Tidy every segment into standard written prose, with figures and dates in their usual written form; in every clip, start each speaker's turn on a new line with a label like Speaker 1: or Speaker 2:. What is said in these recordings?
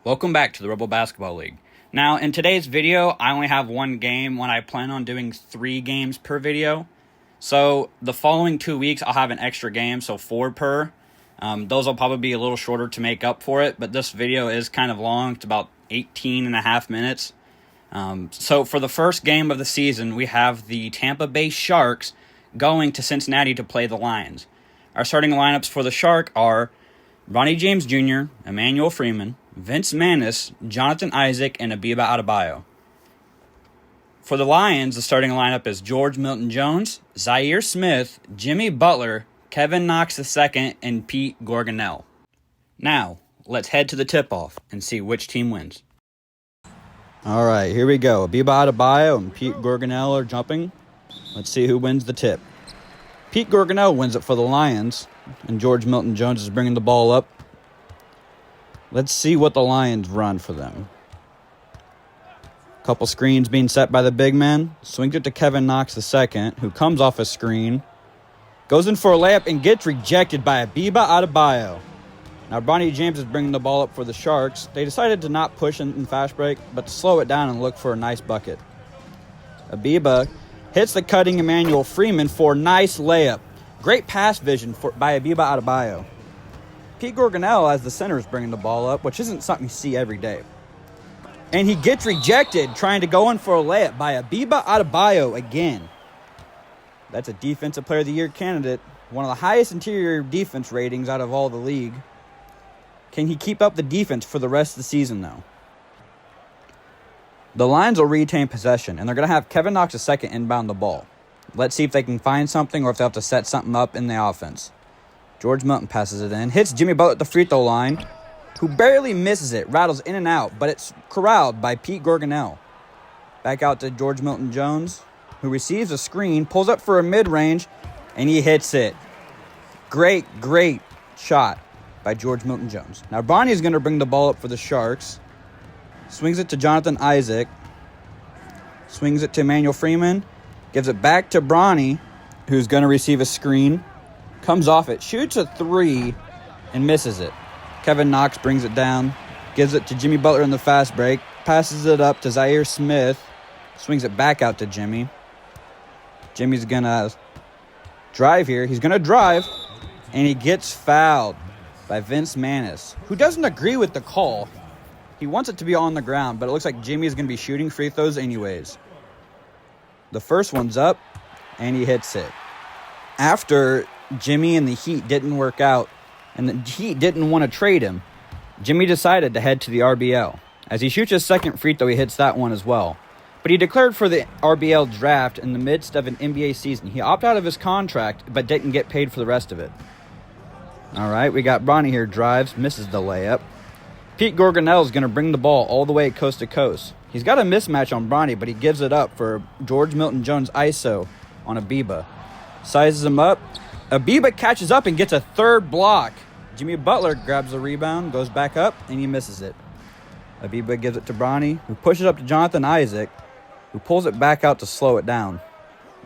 Speaker 1: Welcome back to the RBL Basketball League. Now, in today's video, I only have one game when I plan on doing 3 games per video. So, the following 2 weeks, I'll have an extra game, so 4 per. Those will probably be a little shorter to make up for it, but this video is kind of long. It's about 18 and a half minutes. So, for the first game of the season, we have the Tampa Bay Sharks going to Cincinnati to play the Lions. Our starting lineups for the Shark are Bronny James Jr., Emmanuel Freeman, Vince Manis, Jonathan Isaac, and Abeba Adebayo. For the Lions, the starting lineup is George Milton-Jones, Zaire Smith, Jimmy Butler, Kevin Knox II, and Pete Gorgonel. Now, let's head to the tip-off and see which team wins. All right, here we go. Abeba Adebayo and Pete Gorgonel are jumping. Let's see who wins the tip. Pete Gorgonel wins it for the Lions, and George Milton-Jones is bringing the ball up. Let's see what the Lions run for them. Couple screens being set by the big man. Swings it to Kevin Knox II, who comes off a screen. Goes in for a layup and gets rejected by Abeba Adebayo. Now Bronny James is bringing the ball up for the Sharks. They decided to not push in fast break, but to slow it down and look for a nice bucket. Abeba hits the cutting Emmanuel Freeman for a nice layup. Great pass vision by Abeba Adebayo. Pete Gorgonel, as the center, is bringing the ball up, which isn't something you see every day. And he gets rejected trying to go in for a layup by Abeba Adebayo again. That's a Defensive Player of the Year candidate, one of the highest interior defense ratings out of all the league. Can he keep up the defense for the rest of the season, though? The Lions will retain possession, and they're going to have Kevin Knox II inbound the ball. Let's see if they can find something or if they'll have to set something up in the offense. George Milton passes it in, hits Jimmy Butler at the free throw line, who barely misses it, rattles in and out, but it's corralled by Pete Gorgonel. Back out to George Milton-Jones, who receives a screen, pulls up for a mid-range, and he hits it. Great shot by George Milton-Jones. Now Bronny is going to bring the ball up for the Sharks. Swings it to Jonathan Isaac. Swings it to Emmanuel Freeman. Gives it back to Bronny, who's going to receive a screen. Comes off it, shoots a 3, and misses it. Kevin Knox brings it down, gives it to Jimmy Butler in the fast break, passes it up to Zaire Smith, swings it back out to Jimmy. Jimmy's going to drive here. He's going to drive, and he gets fouled by Vince Manis, who doesn't agree with the call. He wants it to be on the ground, but it looks like Jimmy is going to be shooting free throws anyways. The first one's up, and he hits it. After Jimmy and the Heat didn't work out, and the Heat didn't want to trade him, Jimmy decided to head to the RBL. As he shoots his second free throw, he hits that one as well. But he declared for the RBL draft in the midst of an NBA season. He opted out of his contract, but didn't get paid for the rest of it. All right, we got Bronny here, drives, misses the layup. Pete Gorgonel is going to bring the ball all the way coast to coast. He's got a mismatch on Bronny, but he gives it up for George Milton-Jones ISO on Abeba. Sizes him up. Abeba catches up and gets a third block. Jimmy Butler grabs the rebound, goes back up, and he misses it. Abeba gives it to Bronny, who pushes up to Jonathan Isaac, who pulls it back out to slow it down.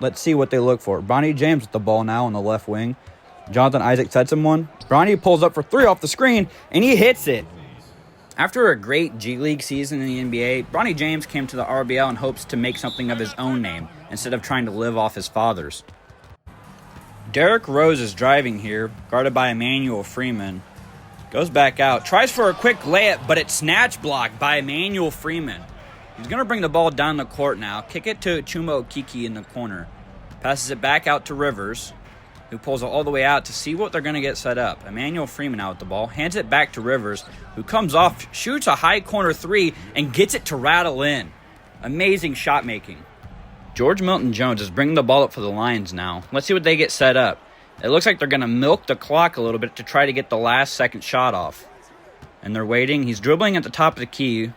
Speaker 1: Let's see what they look for. Bronny James with the ball now on the left wing. Jonathan Isaac sets him one. Bronny pulls up for 3 off the screen, and he hits it. After a great G League season in the NBA, Bronny James came to the RBL in hopes to make something of his own name, instead of trying to live off his father's. Derrick Rose is driving here, guarded by Emmanuel Freeman. Goes back out, tries for a quick layup, but it's snatch blocked by Emmanuel Freeman. He's going to bring the ball down the court now, kick it to Chuma Okeke in the corner. Passes it back out to Rivers, who pulls it all the way out to see what they're going to get set up. Emmanuel Freeman out with the ball, hands it back to Rivers, who comes off, shoots a high corner 3, and gets it to rattle in. Amazing shot making. George Milton-Jones is bringing the ball up for the Lions now. Let's see what they get set up. It looks like they're going to milk the clock a little bit to try to get the last second shot off. And they're waiting. He's dribbling at the top of the key.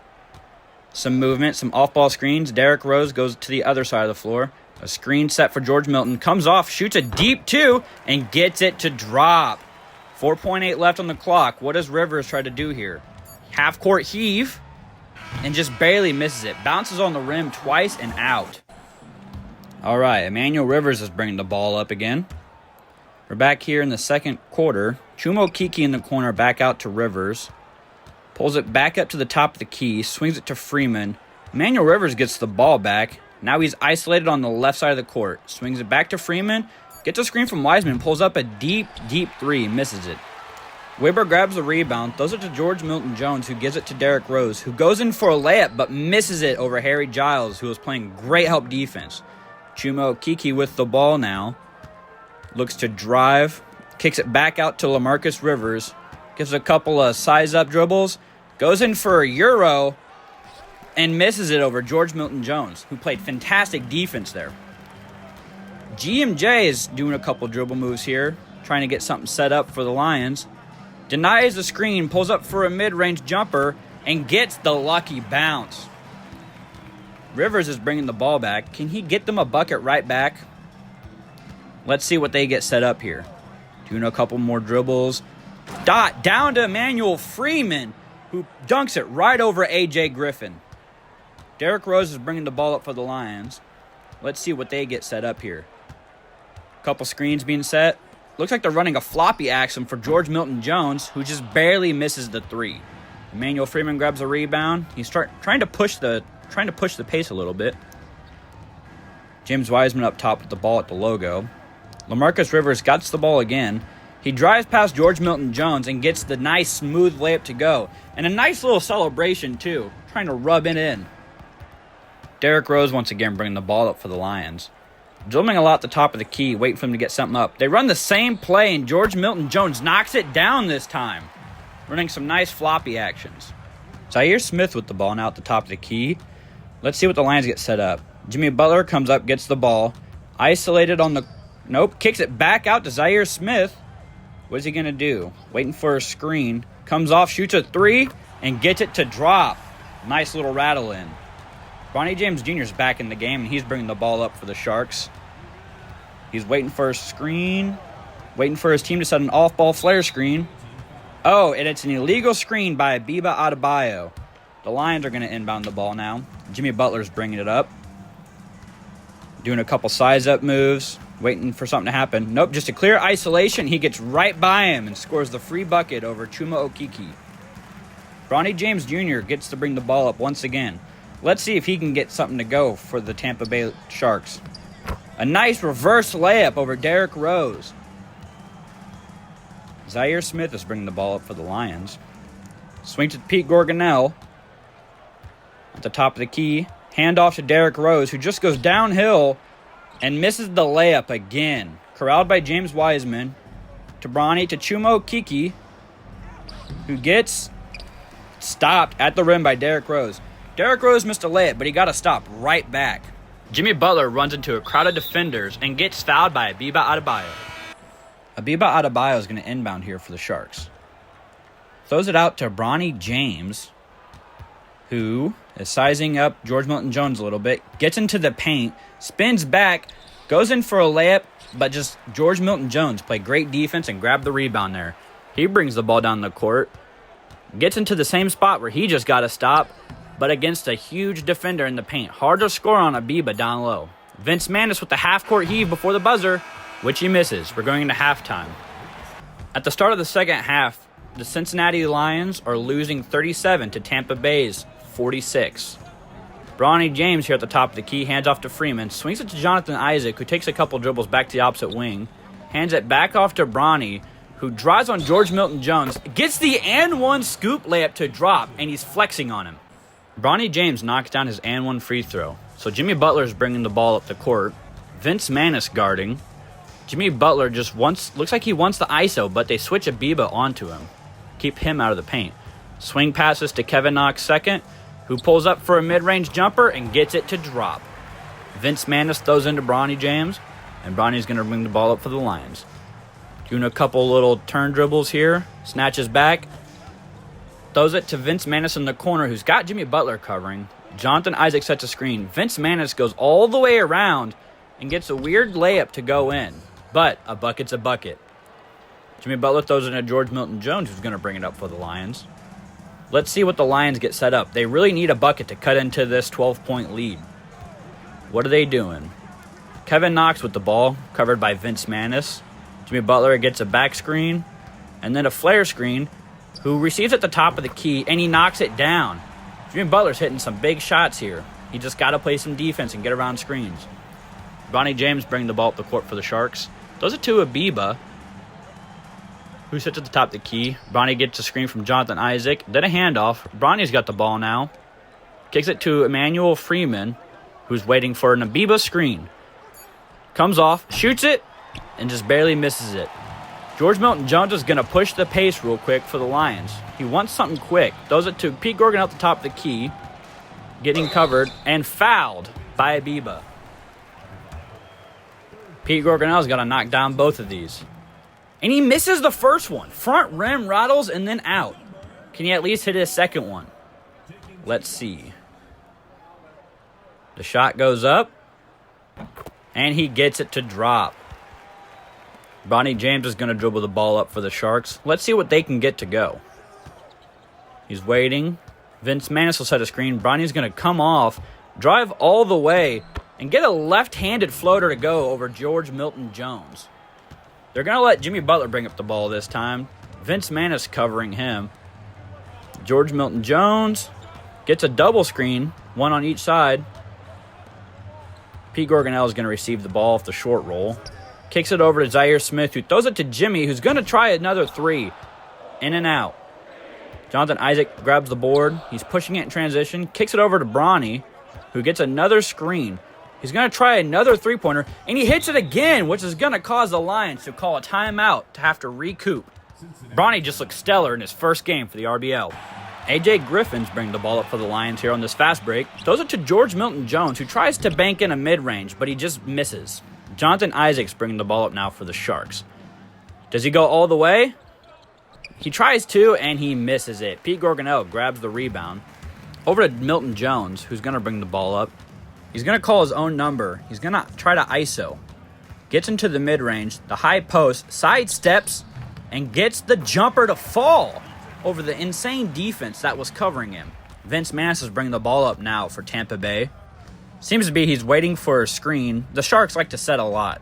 Speaker 1: Some movement, some off-ball screens. Derrick Rose goes to the other side of the floor. A screen set for George Milton. Comes off, shoots a deep 2, and gets it to drop. 4.8 left on the clock. What does Rivers try to do here? Half-court heave, and just barely misses it. Bounces on the rim twice and out. All right, Emmanuel Rivers is bringing the ball up again. We're back here in the second quarter. Chuma Okeke in the corner, back out to Rivers. Pulls it back up to the top of the key, swings it to Freeman. Emmanuel Rivers gets the ball back. Now he's isolated on the left side of the court. Swings it back to Freeman. Gets a screen from Wiseman. Pulls up a deep three. Misses it. Weber grabs the rebound. Throws it to George Milton Jones, who gives it to Derrick Rose, who goes in for a layup but misses it over Harry Giles, who was playing great help defense. Chuma Okeke with the ball now. Looks to drive. Kicks it back out to LaMarcus Rivers. Gives a couple of size-up dribbles. Goes in for a Euro. And misses it over George Milton Jones, who played fantastic defense there. GMJ is doing a couple dribble moves here, trying to get something set up for the Lions. Denies the screen, pulls up for a mid-range jumper, and gets the lucky bounce. Rivers is bringing the ball back. Can he get them a bucket right back? Let's see what they get set up here. Doing a couple more dribbles. Down to Emmanuel Freeman, who dunks it right over A.J. Griffin. Derrick Rose is bringing the ball up for the Lions. Let's see what they get set up here. Couple screens being set. Looks like they're running a floppy action for George Milton Jones, who just barely misses the three. Emmanuel Freeman grabs a rebound. He's trying to push the pace a little bit. James Wiseman up top with the ball at the logo. LaMarcus Rivers gets the ball again. He drives past George Milton Jones and gets the nice smooth layup to go. And a nice little celebration too, trying to rub it in. Derrick Rose once again bringing the ball up for the Lions. Dribbling a lot at the top of the key, waiting for him to get something up. They run the same play, and George Milton Jones knocks it down this time. Running some nice floppy actions. Zaire Smith with the ball now at the top of the key. Let's see what the Lions get set up. Jimmy Butler comes up, gets the ball. Isolated on the... Nope, kicks it back out to Zaire Smith. What is he going to do? Waiting for a screen. Comes off, shoots a three, and gets it to drop. Nice little rattle in. Bronny James Jr. is back in the game, and he's bringing the ball up for the Sharks. He's waiting for a screen. Waiting for his team to set an off-ball flare screen. Oh, and it's an illegal screen by Abeba Adebayo. The Lions are going to inbound the ball now. Jimmy Butler's bringing it up. Doing a couple size-up moves. Waiting for something to happen. Nope, just a clear isolation. He gets right by him and scores the free bucket over Chuma Okeke. Bronny James Jr. gets to bring the ball up once again. Let's see if he can get something to go for the Tampa Bay Sharks. A nice reverse layup over Derrick Rose. Zaire Smith is bringing the ball up for the Lions. Swings to Pete Gorgonel. At the top of the key. Handoff to Derrick Rose, who just goes downhill and misses the layup again. Corralled by James Wiseman. To Bronny, to Chuma Okeke, who gets stopped at the rim by Derrick Rose. Derrick Rose missed a layup, but he got to stop right back. Jimmy Butler runs into a crowd of defenders and gets fouled by Abeba Adebayo. Abeba Adebayo is going to inbound here for the Sharks. Throws it out to Bronny James, who is sizing up George Milton Jones a little bit. Gets into the paint, spins back, goes in for a layup, but just George Milton Jones played great defense and grabbed the rebound there. He brings the ball down the court. Gets into the same spot where he just got to stop, but against a huge defender in the paint. Hard to score on Abeba down low. Vince Manis with the half-court heave before the buzzer, which he misses. We're going into halftime. At the start of the second half, the Cincinnati Lions are losing 37 to Tampa Bay's 46. Bronny James here at the top of the key, hands off to Freeman, swings it to Jonathan Isaac, who takes a couple dribbles back to the opposite wing, hands it back off to Bronny, who drives on George Milton Jones, gets the and-one scoop layup to drop, and he's flexing on him. Bronny James knocks down his and-one free throw. So Jimmy Butler is bringing the ball up the court. Vince Manis guarding. Jimmy Butler just looks like he wants the ISO, but they switch Abeba onto him. Keep him out of the paint. Swing passes to Kevin Knox second, who pulls up for a mid-range jumper and gets it to drop. Vince Manis throws into Bronny James, and Bronny's going to bring the ball up for the Lions. Doing a couple little turn dribbles here. Snatches back. Throws it to Vince Manis in the corner, who's got Jimmy Butler covering. Jonathan Isaac sets a screen. Vince Manis goes all the way around and gets a weird layup to go in. But a bucket's a bucket. Jimmy Butler throws it to George Milton Jones, who's going to bring it up for the Lions. Let's see what the Lions get set up. They really need a bucket to cut into this 12-point lead. What are they doing? Kevin Knox with the ball, covered by Vince Manis. Jimmy Butler gets a back screen, and then a flare screen. who receives at the top of the key, and he knocks it down. Jimmy Butler's hitting some big shots here. He just got to play some defense and get around screens. Bronny James bringing the ball up the court for the Sharks. Throws it to Abeba, who sits at the top of the key. Bronny gets a screen from Jonathan Isaac. Then a handoff. Bronny's got the ball now. Kicks it to Emmanuel Freeman, who's waiting for an Abeba screen. Comes off, shoots it, and just barely misses it. George Milton-Jones is going to push the pace real quick for the Lions. He wants something quick. Throws it to Pete Gorgonel at the top of the key. Getting covered and fouled by Abeba. Pete Gorgonel's got to knock down both of these. And he misses the first one. Front rim rattles and then out. Can he at least hit his second one? Let's see. The shot goes up. And he gets it to drop. Bronny James is going to dribble the ball up for the Sharks. Let's see what they can get to go. He's waiting. Vince Manis will set a screen. Bronny's going to come off, drive all the way, and get a left-handed floater to go over George Milton-Jones. They're going to let Jimmy Butler bring up the ball this time. Vince Manis covering him. George Milton-Jones gets a double screen, one on each side. Pete Gorgonel is going to receive the ball off the short roll. Kicks it over to Zaire Smith, who throws it to Jimmy, who's going to try another three. In and out. Jonathan Isaac grabs the board. He's pushing it in transition. Kicks it over to Bronny, who gets another screen. He's going to try another three-pointer, and he hits it again, which is going to cause the Lions to call a timeout to have to recoup. Bronny just looks stellar in his first game for the RBL. A.J. Griffin's bringing the ball up for the Lions here on this fast break. Throws it to George Milton-Jones, who tries to bank in a mid-range, but he just misses. Jonathan Isaac's bringing the ball up now for the Sharks. Does he go all the way? He tries to, and he misses it. Pete Gorgonel grabs the rebound. Over to Milton-Jones, who's going to bring the ball up. He's going to call his own number. He's going to try to ISO. Gets into the mid-range, the high post, sidesteps, and gets the jumper to fall over the insane defense that was covering him. Vince Manis is bringing the ball up now for Tampa Bay. Seems to be he's waiting for a screen. The Sharks like to set a lot.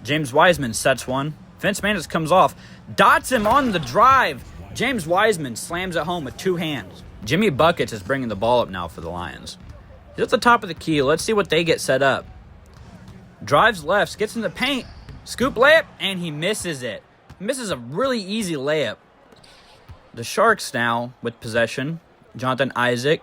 Speaker 1: James Wiseman sets one. Vince Manis comes off, dots him on the drive. James Wiseman slams it home with two hands. Jimmy Buckets is bringing the ball up now for the Lions. He's at the top of the key. Let's see what they get set up. Drives left, gets in the paint, scoop layup, and he misses it. He misses a really easy layup. The Sharks now with possession. Jonathan Isaac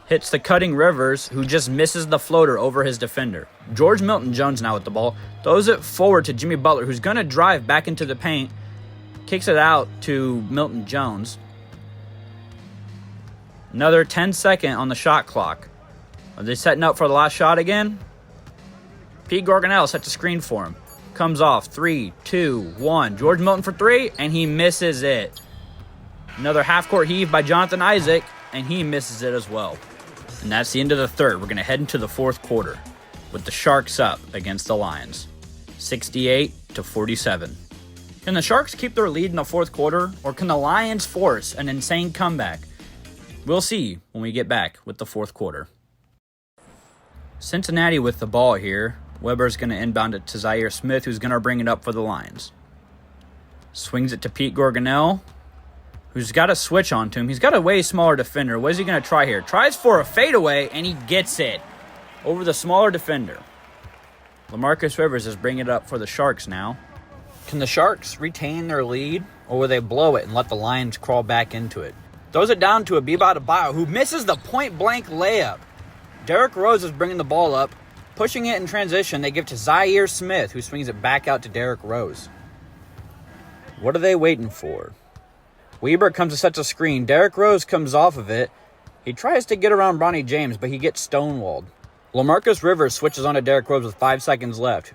Speaker 1: hits the cutting Rivers, who just misses the floater over his defender. George Milton-Jones now with the ball. Throws it forward to Jimmy Butler, who's going to drive back into the paint. Kicks it out to Milton-Jones. Another 10-second on the shot clock. Are they setting up for the last shot again? Pete Gorgonel sets a screen for him. Comes off. 3, 2, 1. George Milton for three, and he misses it. Another half-court heave by Jonathan Isaac, and he misses it as well. And that's the end of the third. We're going to head into the fourth quarter with the Sharks up against the Lions, 68-47. Can the Sharks keep their lead in the fourth quarter, or can the Lions force an insane comeback? We'll see when we get back with the fourth quarter. Cincinnati with the ball here. Weber's going to inbound it to Zaire Smith, who's going to bring it up for the Lions. Swings it to Pete Gorgonel, who's got a switch onto him. He's got a way smaller defender. What is he going to try here? Tries for a fadeaway, and he gets it over the smaller defender. LaMarcus Rivers is bringing it up for the Sharks now. Can the Sharks retain their lead, or will they blow it and let the Lions crawl back into it? Throws it down to Abeba Adebayo, who misses the point-blank layup. Derrick Rose is bringing the ball up. Pushing it in transition, they give to Zaire Smith, who swings it back out to Derrick Rose. What are they waiting for? Weber comes to set a screen. Derrick Rose comes off of it. He tries to get around Bronny James, but he gets stonewalled. LaMarcus Rivers switches on to Derrick Rose with 5 seconds left.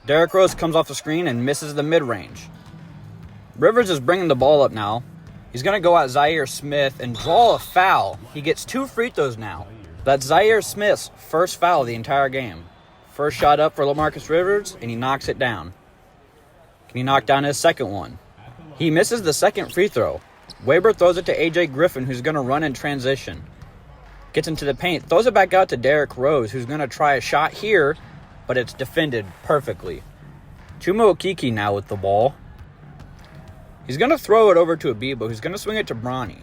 Speaker 1: Derrick Rose comes off the screen and misses the mid-range. Rivers is bringing the ball up now. He's going to go at Zaire Smith and draw a foul. He gets 2 free throws now. That's Zaire Smith's first foul of the entire game. First shot up for LaMarcus Rivers, and he knocks it down. Can he knock down his second one? He misses the second free throw. Weber throws it to A.J. Griffin, who's going to run in transition. Gets into the paint, throws it back out to Derrick Rose, who's going to try a shot here, but it's defended perfectly. Chuma Okeke now with the ball. He's going to throw it over to Abeba, who's going to swing it to Bronny.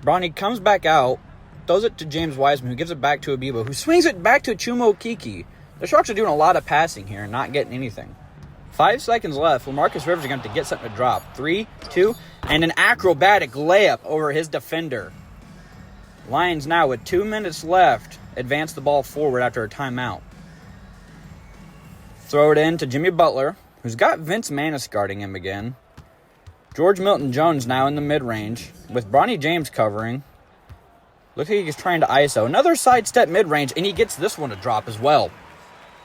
Speaker 1: Bronny comes back out, throws it to James Wiseman, who gives it back to Abeba, who swings it back to Chuma Okeke. The Sharks are doing a lot of passing here and not getting anything. 5 seconds left. LaMarcus Rivers is going to have to get something to drop. 3, 2, and an acrobatic layup over his defender. Lions now with 2 minutes left advance the ball forward after a timeout. Throw it in to Jimmy Butler, who's got Vince Manis guarding him again. George Milton-Jones now in the mid-range with Bronny James covering. Looks like he's trying to ISO. Another sidestep mid-range, and he gets this one to drop as well.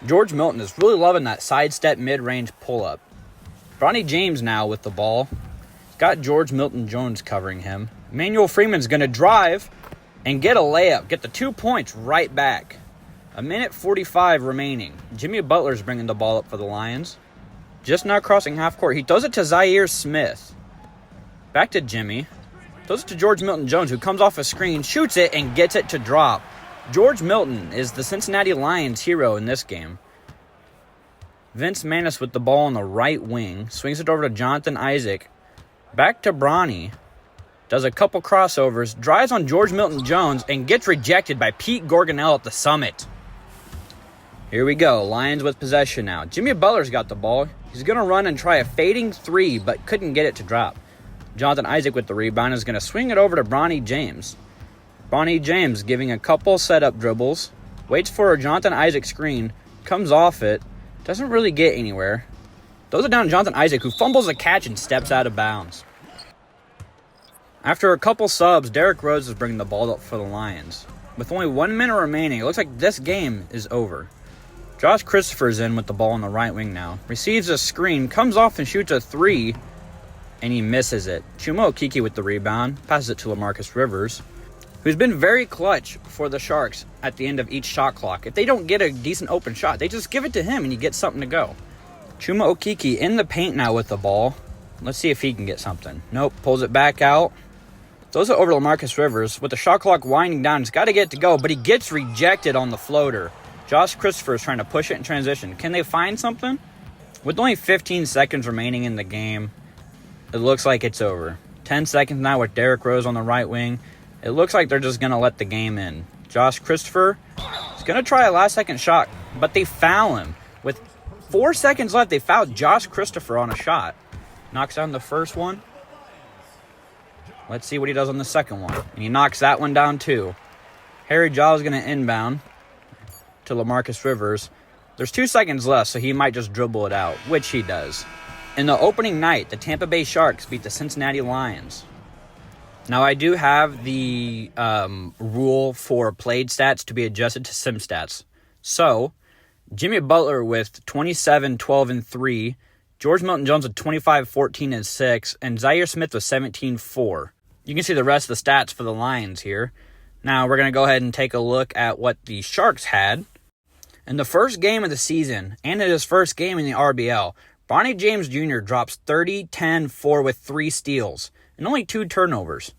Speaker 1: George Milton is really loving that sidestep mid-range pull-up. Bronny James now with the ball. He's got George Milton-Jones covering him. Emmanuel Freeman's going to drive and get a layup. Get the 2 points right back. 1:45 remaining. Jimmy Butler's bringing the ball up for the Lions. Just now crossing half court. He throws it to Zaire Smith. Back to Jimmy. Throws it to George Milton-Jones, who comes off a screen, shoots it, and gets it to drop. George Milton is the Cincinnati Lions hero in this game. Vince Manis with the ball on the right wing. Swings it over to Jonathan Isaac. Back to Bronny. Does a couple crossovers. Drives on George Milton-Jones and gets rejected by Pete Gorgonel at the Summit. Here we go. Lions with possession now. Jimmy Butler's got the ball. He's going to run and try a fading three, but couldn't get it to drop. Jonathan Isaac with the rebound is going to swing it over to Bronny James. Bronny James giving a couple setup dribbles. Waits for a Jonathan Isaac screen. Comes off it. Doesn't really get anywhere. Throws it down to Jonathan Isaac, who fumbles the catch and steps out of bounds. After a couple subs, Derrick Rose is bringing the ball up for the Lions. With only 1 minute remaining, it looks like this game is over. Josh Christopher's in with the ball on the right wing now. Receives a screen, comes off and shoots a three, and he misses it. Chuma Okeke with the rebound, passes it to LaMarcus Rivers, who's been very clutch for the Sharks at the end of each shot clock. If they don't get a decent open shot, they just give it to him and he gets something to go. Chuma Okeke in the paint now with the ball. Let's see if he can get something. Nope, pulls it back out. Throws it over to LaMarcus Rivers. With the shot clock winding down, he's got to get it to go, but he gets rejected on the floater. Josh Christopher is trying to push it in transition. Can they find something? With only 15 seconds remaining in the game, it looks like it's over. 10 seconds now with Derrick Rose on the right wing. It looks like they're just going to let the game in. Josh Christopher is going to try a last-second shot, but they foul him. With 4 seconds left, they fouled Josh Christopher on a shot. Knocks down the first one. Let's see what he does on the second one. And he knocks that one down too. Harry Giles is going to inbound to LaMarcus Rivers. There's 2 seconds left, so he might just dribble it out, which he does. In the opening night, the Tampa Bay Sharks beat the Cincinnati Lions. Now, I do have the rule for played stats to be adjusted to sim stats. So, Jimmy Butler with 27, 12, and 3. George Milton-Jones with 25, 14, and 6. And Zaire Smith with 17, 4. You can see the rest of the stats for the Lions here. Now, we're going to go ahead and take a look at what the Sharks had. In the first game of the season, and in his first game in the RBL, Bronny James Jr. drops 30, 10, 4 with 3 steals and only 2 turnovers.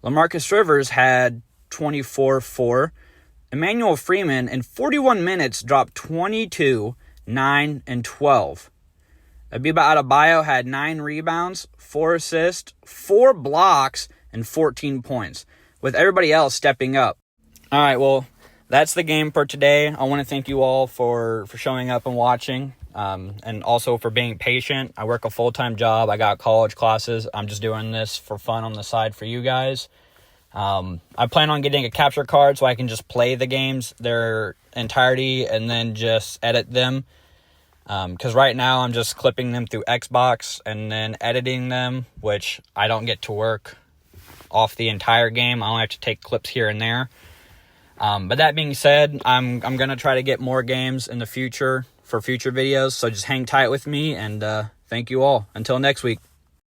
Speaker 1: LaMarcus Rivers had 24, 4. Emmanuel Freeman in 41 minutes dropped 22, 9, and 12. Abeba Adebayo had 9 rebounds, 4 assists, 4 blocks, and 14 points, with everybody else stepping up. All right, well, that's the game for today. I want to thank you all for showing up and watching, and also for being patient. I work a full-time job. I got college classes. I'm just doing this for fun on the side for you guys. I plan on getting a capture card so I can just play the games, their entirety, and then just edit them. Because right now I'm just clipping them through Xbox and then editing them, which I don't get to work off the entire game. I only have to take clips here and there. But that being said, I'm going to try to get more games in the future for future videos. So just hang tight with me, and thank you all. Until next week.